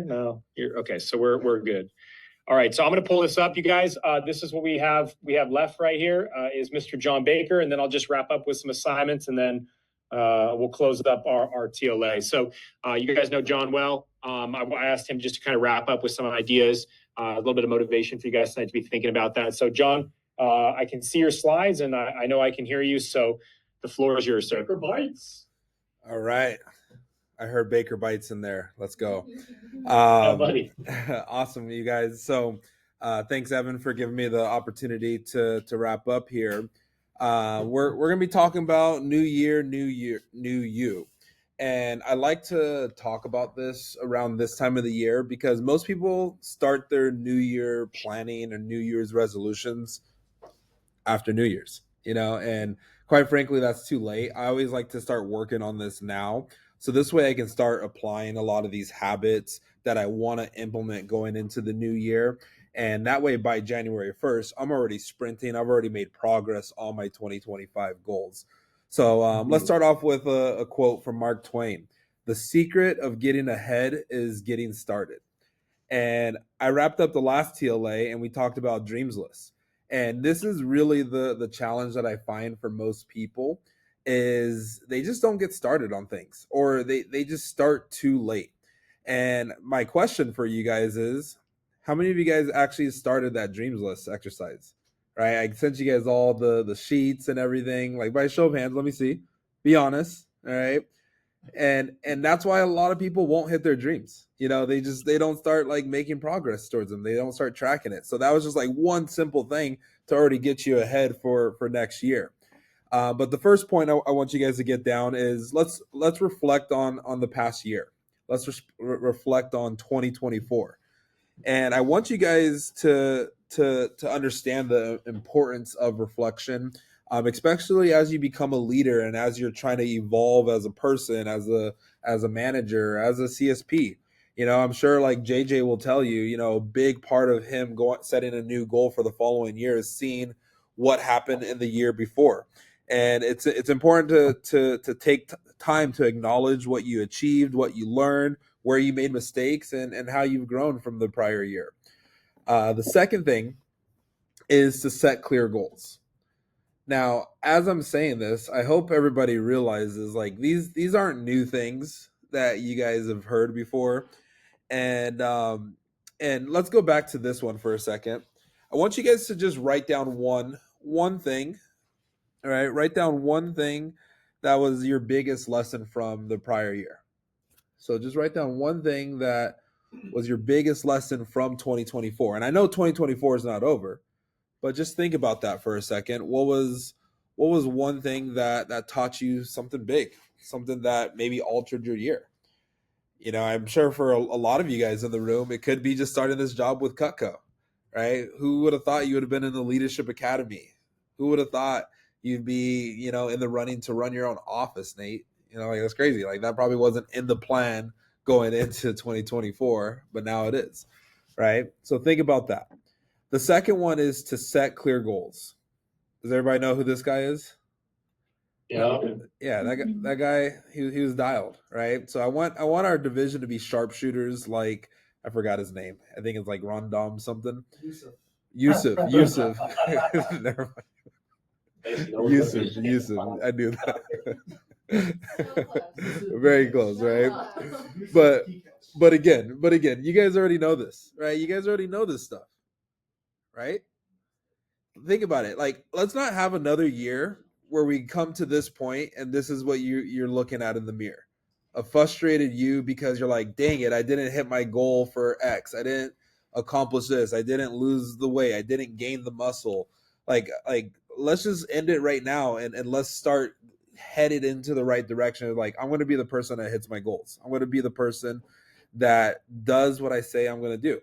No, you're okay. So we're good. All right. So I'm going to pull this up, you guys. This is what we have. We have left right here is Mr. John Baker, and then I'll just wrap up with some assignments, and then we'll close up our TLA. So you guys know John well. I asked him just to kind of wrap up with some ideas, a little bit of motivation for you guys tonight to be thinking about that. So John, I can see your slides, and I know I can hear you. So the floor is yours, sir. Baker Bites. All right. I heard Baker Bites in there. Let's go. Buddy. Awesome, you guys. So thanks, Evan, for giving me the opportunity to wrap up here. We're going to be talking about new year, new you. And I like to talk about this around this time of the year because most people start their new year planning or New Year's resolutions after New Year's, and quite frankly, that's too late. I always like to start working on this now. So this way I can start applying a lot of these habits that I want to implement going into the new year. And that way by January 1st, I'm already sprinting. I've already made progress on my 2025 goals. So let's start off with a quote from Mark Twain. The secret of getting ahead is getting started. And I wrapped up the last TLA and we talked about dreams lists. And this is really the challenge that I find for most people is they just don't get started on things, or they just start too late. And my question for you guys is, how many of you guys actually started that dreams list exercise? Right? I sent you guys all the sheets and everything. Like, by show of hands, let me see. Be honest. All right. And that's why a lot of people won't hit their dreams. They don't start like making progress towards them. They don't start tracking it. So that was just like one simple thing to already get you ahead for next year. But the first point I want you guys to get down is let's reflect on the past year. Let's reflect on 2024. And I want you guys to understand the importance of reflection, especially as you become a leader and as you're trying to evolve as a person, as a manager, as a CSP. I'm sure like JJ will tell you, a big part of him setting a new goal for the following year is seeing what happened in the year before. And it's important to take time to acknowledge what you achieved, what you learned, where you made mistakes, and how you've grown from the prior year. The second thing is to set clear goals. Now, as I'm saying this, I hope everybody realizes like these aren't new things that you guys have heard before. And let's go back to this one for a second. I want you guys to just write down one thing. All right, write down one thing that was your biggest lesson from the prior year. So just write down one thing that was your biggest lesson from 2024. And I know 2024 is not over, but just think about that for a second. What was one thing that taught you something big, something that maybe altered your year? I'm sure for a lot of you guys in the room, it could be just starting this job with Cutco, right? Who would have thought you would have been in the Leadership Academy? Who would have thought you'd be, in the running to run your own office, Nate? Like that's crazy. Like that probably wasn't in the plan going into 2024, but now it is, right? So think about that. The second one is to set clear goals. Does everybody know who this guy is? Yeah. Yeah, that guy, he was dialed, right? So I want our division to be sharpshooters. Like I forgot his name. I think it's like Rondom something. Yusuf. Never mind. Yusuf. I knew that. Very close, right? But again, you guys already know this, right? You guys already know this stuff, right? Think about it. Like, let's not have another year where we come to this point and this is what you're looking at in the mirror. A frustrated you because you're like, dang it, I didn't hit my goal for X. I didn't accomplish this. I didn't lose the weight. I didn't gain the muscle. Like let's just end it right now and let's start headed into the right direction. Like, I'm going to be the person that hits my goals. I'm going to be the person that does what I say I'm going to do.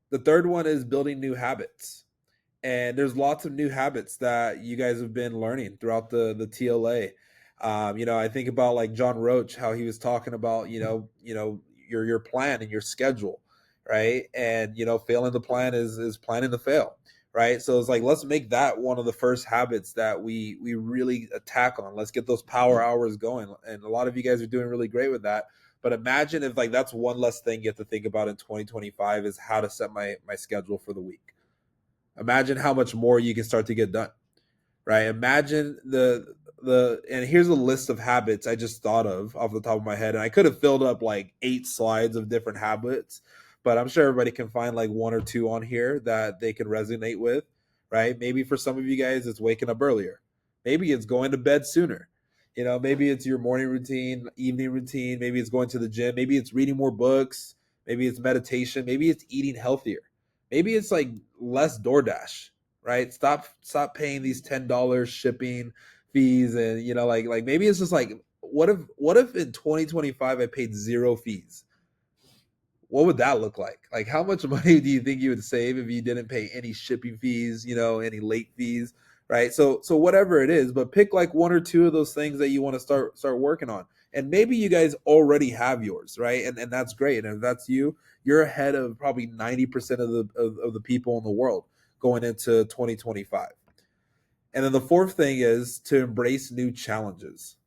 The third one is building new habits. And there's lots of new habits that you guys have been learning throughout the TLA. I think about like John Roach, how he was talking about, your plan and your schedule, right? And, failing the plan is planning to fail, right? So it's like, let's make that one of the first habits that we really attack on. Let's get those power hours going. And a lot of you guys are doing really great with that. But imagine if like that's one less thing you have to think about in 2025 is how to set my schedule for the week. Imagine how much more you can start to get done, right? Imagine and here's a list of habits I just thought of off the top of my head, and I could have filled up like 8 slides of different habits, but I'm sure everybody can find like one or two on here that they can resonate with, right? Maybe for some of you guys it's waking up earlier, maybe it's going to bed sooner, maybe it's your morning routine, evening routine, maybe it's going to the gym, maybe it's reading more books, maybe it's meditation, maybe it's eating healthier, maybe it's like less DoorDash, right? Stop paying these $10 shipping fees, and like maybe it's just like what if in 2025 I paid 0 fees? What would that look like? Like how much money do you think you would save if you didn't pay any shipping fees, any late fees, right? So whatever it is, but pick like one or two of those things that you want to start working on. And maybe you guys already have yours, right? And that's great. And if that's you're ahead of probably 90% of the people in the world going into 2025. And then the fourth thing is to embrace new challenges.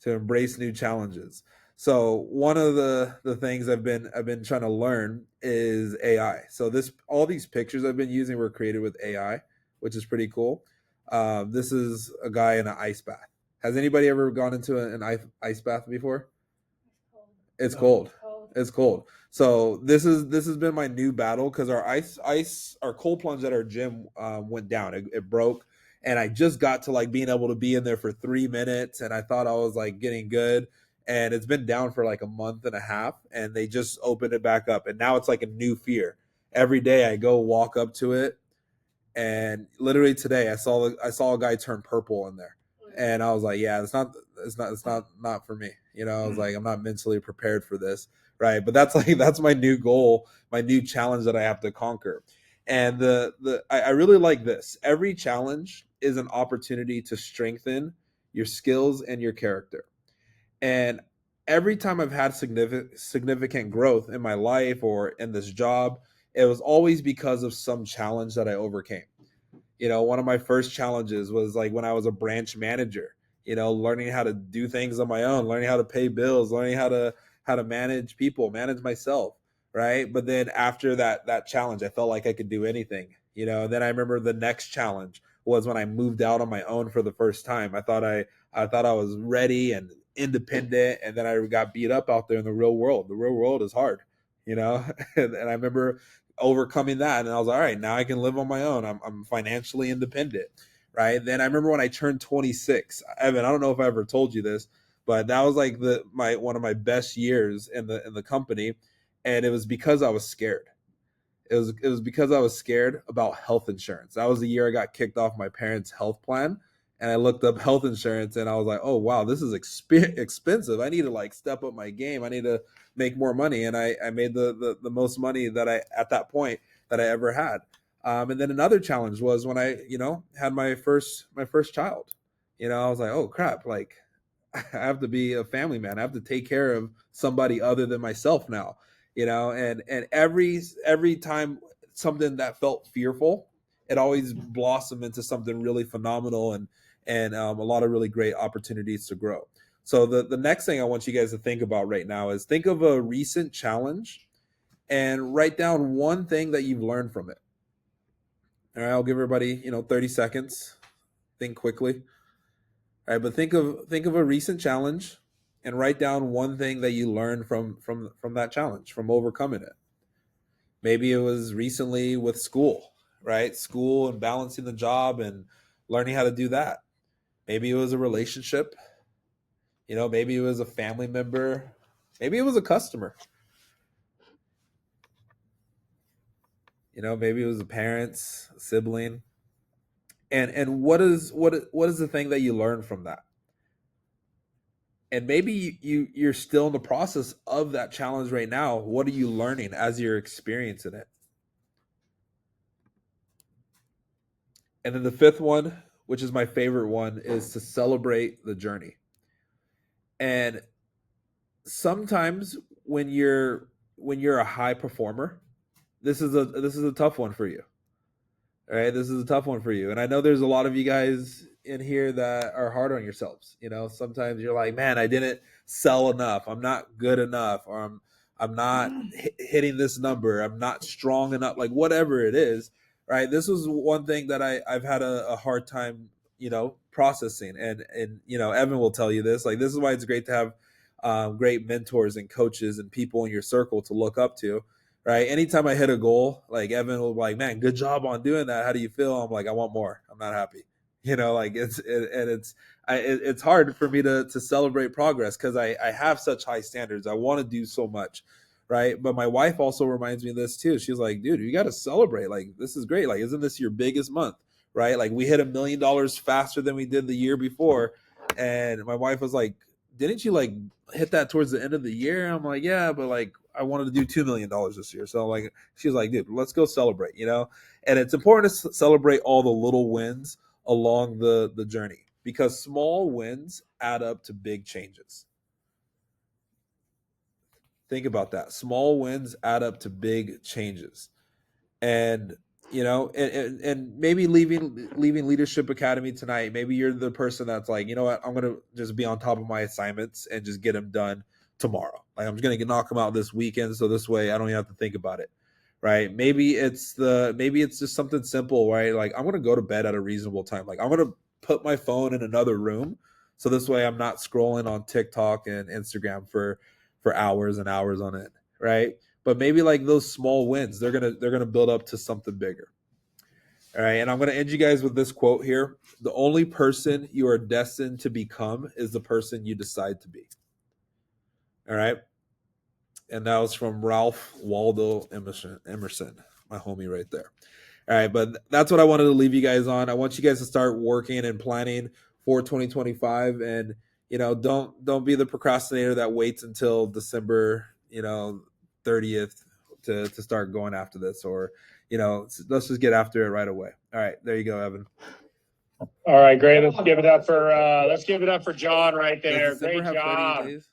To embrace new challenges. So one of the things I've been trying to learn is AI. So all these pictures I've been using were created with AI, which is pretty cool. This is a guy in an ice bath. Has anybody ever gone into an ice bath before? It's cold. It's cold. So this has been my new battle because our cold plunge at our gym went down. It broke, and I just got to like being able to be in there for 3 minutes, and I thought I was like getting good, and it's been down for like a month and a half, and they just opened it back up, and now it's like a new fear. Every day I go walk up to it, and literally today I saw a guy turn purple in there, and I was like, yeah, it's not for me. I was like, I'm not mentally prepared for this, right? But that's my new goal, my new challenge that I have to conquer. And I really like this. Every challenge is an opportunity to strengthen your skills and your character. And every time I've had significant growth in my life or in this job, it was always because of some challenge that I overcame. One of my first challenges was like when I was a branch manager, learning how to do things on my own, learning how to pay bills, learning how to manage people, manage myself, right? But then after that challenge, I felt like I could do anything, and then I remember the next challenge was when I moved out on my own for the first time. I thought I was ready and independent, and then I got beat up out there in the real world. The real world is hard, and I remember overcoming that, and I was like, all right, now I can live on my own. I'm financially independent, right? Then I remember when I turned 26, Evan, I don't know if I ever told you this, but that was like one of my best years in the company, and it was because I was scared. It was because I was scared about health insurance. That was the year I got kicked off my parents' health plan, and I looked up health insurance, and I was like, oh wow, this is expensive. I need to like step up my game. I need to make more money, and I made the most money that I at that point that I ever had. And then another challenge was when I had my first child. I was like, oh crap, like I have to be a family man. I have to take care of somebody other than myself now. And every time something that felt fearful, it always blossomed into something really phenomenal and a lot of really great opportunities to grow. So the next thing I want you guys to think about right now is think of a recent challenge and write down one thing that you've learned from it. All right, I'll give everybody 30 seconds. Think quickly. All right, but think of a recent challenge and write down one thing that you learned from that challenge, from overcoming it. Maybe it was recently with school, right? School and balancing the job and learning how to do that. Maybe it was a relationship. Maybe it was a family member. Maybe it was a customer. Maybe it was a parents, a sibling. And what is the thing that you learned from that? And maybe you're still in the process of that challenge right now. What are you learning as you're experiencing it? And then the fifth one, which is my favorite one, is to celebrate the journey. And sometimes when you're a high performer, this is a tough one for you. All right, this is a tough one for you. And I know there's a lot of you guys in here that are hard on yourselves. You know, sometimes you're like, man, I didn't sell enough. I'm not good enough, or I'm not hitting this number. I'm not strong enough. Like whatever it is, right? This was one thing that I've had a hard time, you know, processing. And you know, Evan will tell you this. Like this is why it's great to have great mentors and coaches and people in your circle to look up to. Right. Anytime I hit a goal, like Evan will be like, man, good job on doing that. How do you feel? I'm like, I want more. I'm not happy. You know, like it's hard for me to celebrate progress because I have such high standards. I want to do so much. Right. But my wife also reminds me of this too. She's like, dude, you got to celebrate. Like, this is great. Like, isn't this your biggest month? Right. Like, we hit $1 million faster than we did the year before. And my wife was like, didn't you like hit that towards the end of the year? I'm like, yeah, but like I wanted to do $2 million this year. So like, she's like, dude, let's go celebrate, you know? And it's important to celebrate all the little wins along the journey because small wins add up to big changes. Think about that. Small wins add up to big changes. And you know, and maybe leaving Leadership Academy tonight, maybe you're the person that's like, you know what, I'm gonna just be on top of my assignments and just get them done tomorrow. Like I'm just gonna knock them out this weekend, so this way I don't even have to think about it, right? Maybe it's just something simple, right? Like I'm gonna go to bed at a reasonable time. Like I'm gonna put my phone in another room, so this way I'm not scrolling on TikTok and Instagram for hours and hours on it, right? But maybe like those small wins, they're gonna build up to something bigger. All right, and I'm gonna end you guys with this quote here: "The only person you are destined to become is the person you decide to be." All right, and that was from Ralph Waldo Emerson, my homie right there. All right, but that's what I wanted to leave you guys on. I want you guys to start working and planning for 2025, and you know, don't be the procrastinator that waits until December, you know, 30th to start going after this, or you know, let's just get after it right away. All right, there you go, Evan. All right, great. Let's give it up for John right there. Does December Great have job. 30 days?